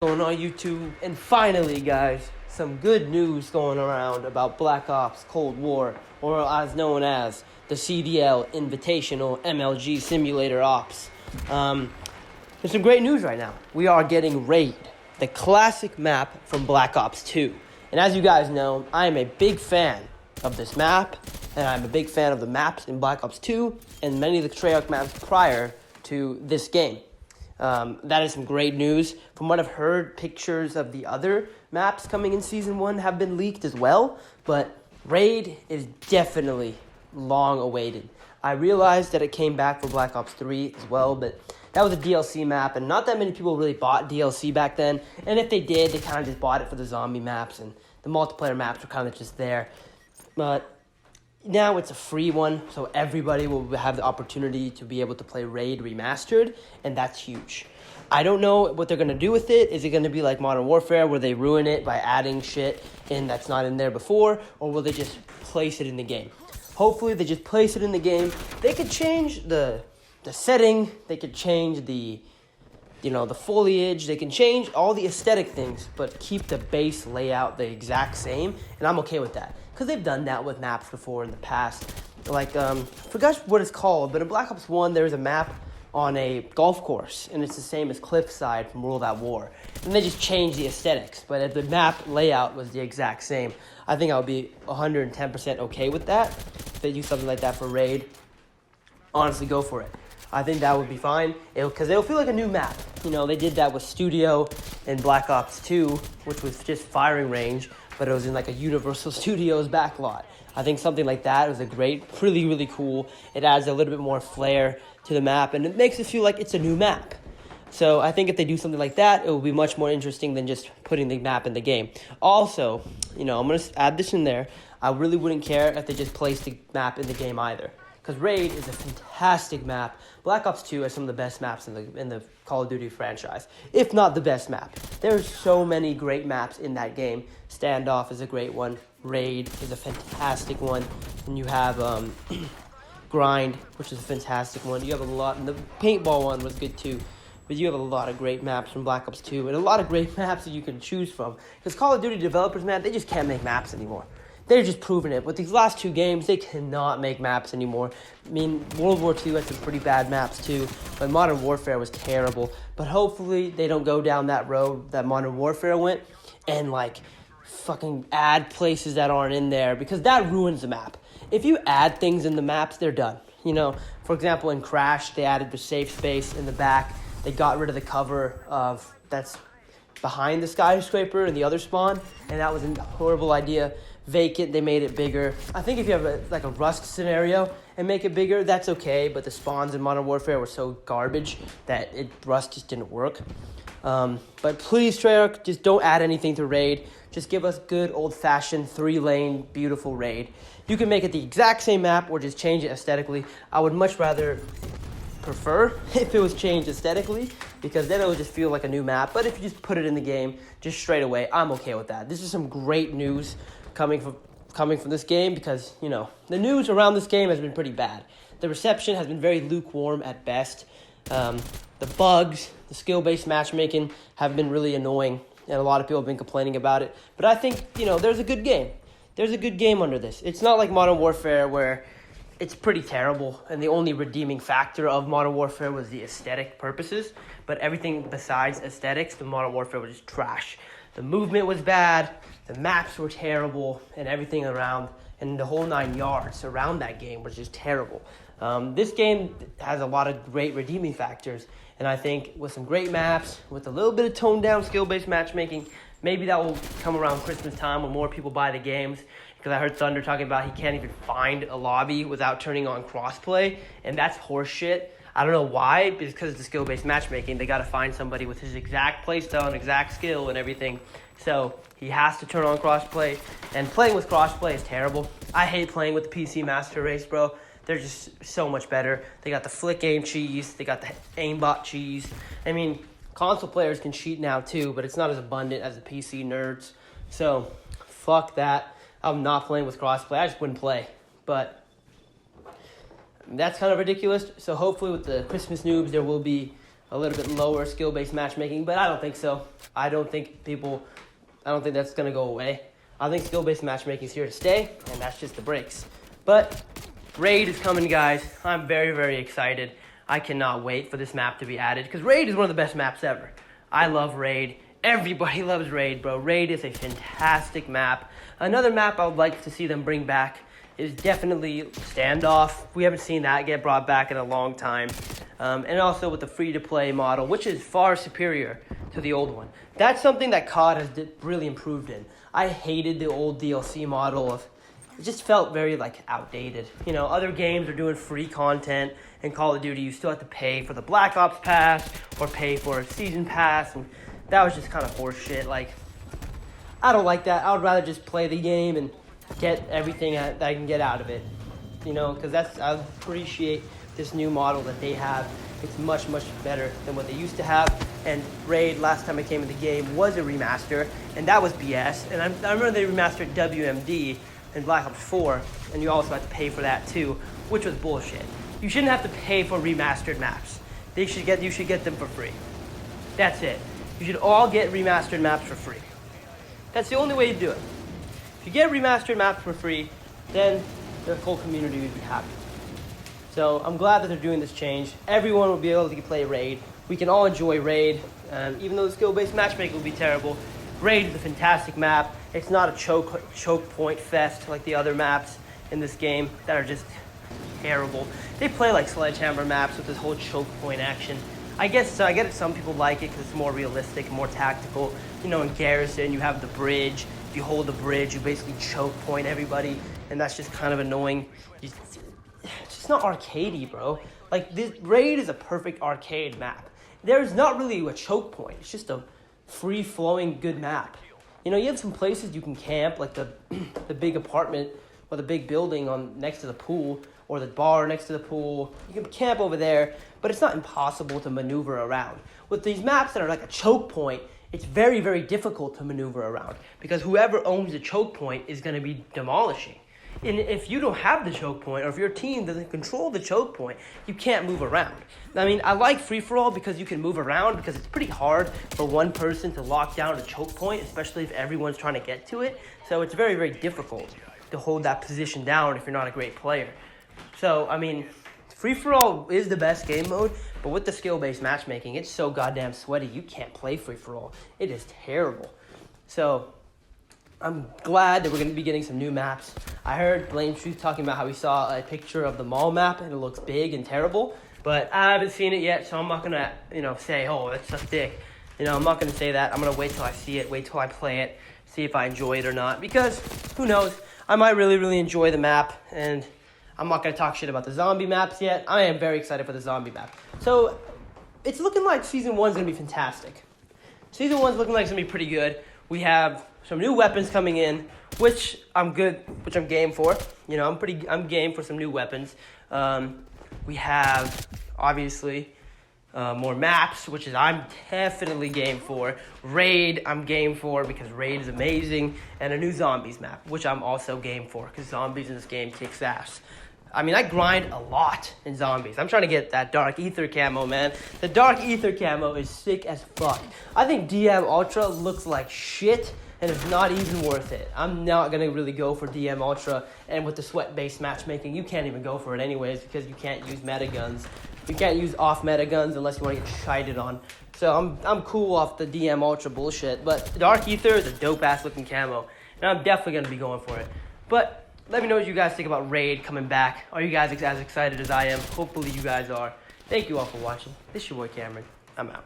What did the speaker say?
Going on YouTube, and finally guys, some good news going around about Black Ops Cold War, or as known as the CDL Invitational MLG Simulator Ops. There's some great news right now. We are getting Raid, the classic map from Black Ops 2. And as you guys know, I am a big fan of this map, and I'm a big fan of the maps in Black Ops 2 and many of the Treyarch maps prior to this game. That is some great news. From what I've heard, pictures of the other maps coming in Season 1 have been leaked as well, but Raid is definitely long awaited. I realized that it came back for Black Ops 3 as well, but that was a DLC map, and not that many people really bought DLC back then, and if they did, they kind of just bought it for the zombie maps, and the multiplayer maps were kind of just there. But now it's a free one, so everybody will have the opportunity to be able to play Raid Remastered, and that's huge. I don't know what they're going to do with it. Is it going to be like Modern Warfare, where they ruin it by adding shit in that's not in there before, or will they just place it in the game? Hopefully they just place it in the game. They could change the setting, they could change the foliage, they can change all the aesthetic things, but keep the base layout the exact same, and I'm okay with that. Because they've done that with maps before in the past. Like, I forgot what it's called, but in Black Ops 1, there's a map on a golf course, and it's the same as Cliffside from World at War. And they just changed the aesthetics, but if the map layout was the exact same, I think I would be 110% okay with that. If they do something like that for Raid, honestly, go for it. I think that would be fine, because it'll feel like a new map. You know, they did that with Studio in Black Ops 2, which was just firing range, but it was in like a Universal Studios backlot. I think something like that is really, really cool. It adds a little bit more flair to the map, and it makes it feel like it's a new map. So I think if they do something like that, it will be much more interesting than just putting the map in the game. Also, I'm going to add this in there. I really wouldn't care if they just placed the map in the game either, because Raid is a fantastic map. Black Ops 2 has some of the best maps in the Call of Duty franchise, if not the best map. There's so many great maps in that game. Standoff is a great one. Raid is a fantastic one. And you have Grind, which is a fantastic one. You have a lot, and the Paintball one was good too. But you have a lot of great maps from Black Ops 2, and a lot of great maps that you can choose from. Because Call of Duty developers, man, they just can't make maps anymore. They're just proving it. With these last two games, they cannot make maps anymore. I mean, World War II had some pretty bad maps too, but Modern Warfare was terrible. But hopefully they don't go down that road that Modern Warfare went and fucking add places that aren't in there, because that ruins the map. If you add things in the maps, they're done. For example, in Crash, they added the safe space in the back. They got rid of the cover of that's behind the skyscraper and the other spawn, and that was a horrible idea. Vacant, they made it bigger. I think if you have a Rust scenario and make it bigger, that's okay, but the spawns in Modern Warfare were so garbage that Rust just didn't work. But please, Treyarch, just don't add anything to Raid. Just give us good old-fashioned 3-lane beautiful Raid. You can make it the exact same map or just change it aesthetically. I would much rather prefer if it was changed aesthetically, because then it would just feel like a new map. But if you just put it in the game just straight away, I'm okay with that. This is some great news coming from this game, because the news around this game has been pretty bad. The reception has been very lukewarm at best. The bugs, the skill-based matchmaking have been really annoying, and a lot of people have been complaining about it. But I think there's a good game. There's a good game under this. It's not like Modern Warfare, where it's pretty terrible, and the only redeeming factor of Modern Warfare was the aesthetic purposes. But everything besides aesthetics, the Modern Warfare was just trash. The movement was bad, the maps were terrible, and everything around, and the whole 9 yards around that game was just terrible. This game has a lot of great redeeming factors, and I think with some great maps, with a little bit of toned-down skill-based matchmaking, maybe that will come around Christmas time when more people buy the games. Because I heard Thunder talking about he can't even find a lobby without turning on Crossplay, and that's horseshit. I don't know why, because it's the skill-based matchmaking. They got to find somebody with his exact playstyle and exact skill and everything. So he has to turn on Crossplay, and playing with Crossplay is terrible. I hate playing with the PC Master Race, bro. They're just so much better. They got the flick aim cheese. They got the aimbot cheese. I mean, console players can cheat now too, but it's not as abundant as the PC nerds. So fuck that. I'm not playing with Crossplay. I just wouldn't play. But that's kind of ridiculous. So hopefully with the Christmas noobs, there will be a little bit lower skill-based matchmaking, but I don't think so. I don't think that's going to go away. I think skill-based matchmaking is here to stay, and that's just the breaks. But Raid is coming, guys. I'm very, very excited. I cannot wait for this map to be added, because Raid is one of the best maps ever. I love Raid. Everybody loves Raid, bro. Raid is a fantastic map. Another map I would like to see them bring back is definitely Standoff. We haven't seen that get brought back in a long time. And also with the free-to-play model, which is far superior to the old one. That's something that COD has really improved in. I hated the old DLC model it just felt very like outdated. You know, other games are doing free content. In Call of Duty, you still have to pay for the Black Ops pass or pay for a season pass, and that was just kind of horse shit. Like, I don't like that. I would rather just play the game and get everything that I can get out of it. You know, because I appreciate this new model that they have. It's much, much better than what they used to have. And Raid, last time I came in the game, was a remaster, and that was BS. And I remember they remastered WMD in Black Ops 4, and you also had to pay for that too, which was bullshit. You shouldn't have to pay for remastered maps. You should get them for free. That's it. You should all get remastered maps for free. That's the only way to do it. If you get remastered maps for free, then the whole community would be happy. So I'm glad that they're doing this change. Everyone will be able to play Raid. We can all enjoy Raid. Even though the skill-based matchmaking will be terrible, Raid is a fantastic map. It's not a choke point fest like the other maps in this game that are just terrible. They play like sledgehammer maps with this whole choke point action. I guess so. I get it. Some people like it because it's more realistic, more tactical. You know, in Garrison, you have the bridge. If you hold the bridge, you basically choke point everybody, and that's just kind of annoying. It's just not arcadey, bro. Like, this Raid is a perfect arcade map. There's not really a choke point. It's just a free-flowing good map. You know, you have some places you can camp, like the big apartment or the big building next to the pool, or the bar next to the pool. You can camp over there, but it's not impossible to maneuver around. With these maps that are like a choke point, it's very, very difficult to maneuver around, because whoever owns the choke point is going to be demolishing. And if you don't have the choke point, or if your team doesn't control the choke point, you can't move around. I mean, I like free-for-all because you can move around, because it's pretty hard for one person to lock down a choke point, especially if everyone's trying to get to it. So it's very, very difficult to hold that position down if you're not a great player. So, I mean, free-for-all is the best game mode, but with the skill-based matchmaking, it's so goddamn sweaty, you can't play free-for-all. It is terrible. So, I'm glad that we're going to be getting some new maps. I heard Blame Truth talking about how he saw a picture of the mall map, and it looks big and terrible, but I haven't seen it yet, so I'm not going to, say, oh, that's a dick. I'm not going to say that. I'm going to wait till I see it, wait till I play it, see if I enjoy it or not, because who knows? I might really, really enjoy the map, and I'm not going to talk shit about the zombie maps yet. I am very excited for the zombie map. So, it's looking like Season 1 is going to be fantastic. Season 1 is looking like it's going to be pretty good. We have some new weapons coming in, which I'm game for. I'm game for some new weapons. We have, obviously, more maps, which is I'm definitely game for. Raid, I'm game for because Raid is amazing. And a new zombies map, which I'm also game for because zombies in this game kicks ass. I mean, I grind a lot in zombies. I'm trying to get that Dark Ether camo, man. The Dark Ether camo is sick as fuck. I think DM Ultra looks like shit, and it's not even worth it. I'm not going to really go for DM Ultra, and with the sweat-based matchmaking, you can't even go for it anyways because you can't use meta guns. You can't use off-meta guns unless you want to get shited on. So I'm cool off the DM Ultra bullshit, but Dark Ether is a dope-ass looking camo, and I'm definitely going to be going for it. But let me know what you guys think about Raid coming back. Are you guys as excited as I am? Hopefully you guys are. Thank you all for watching. This is your boy Cameron. I'm out.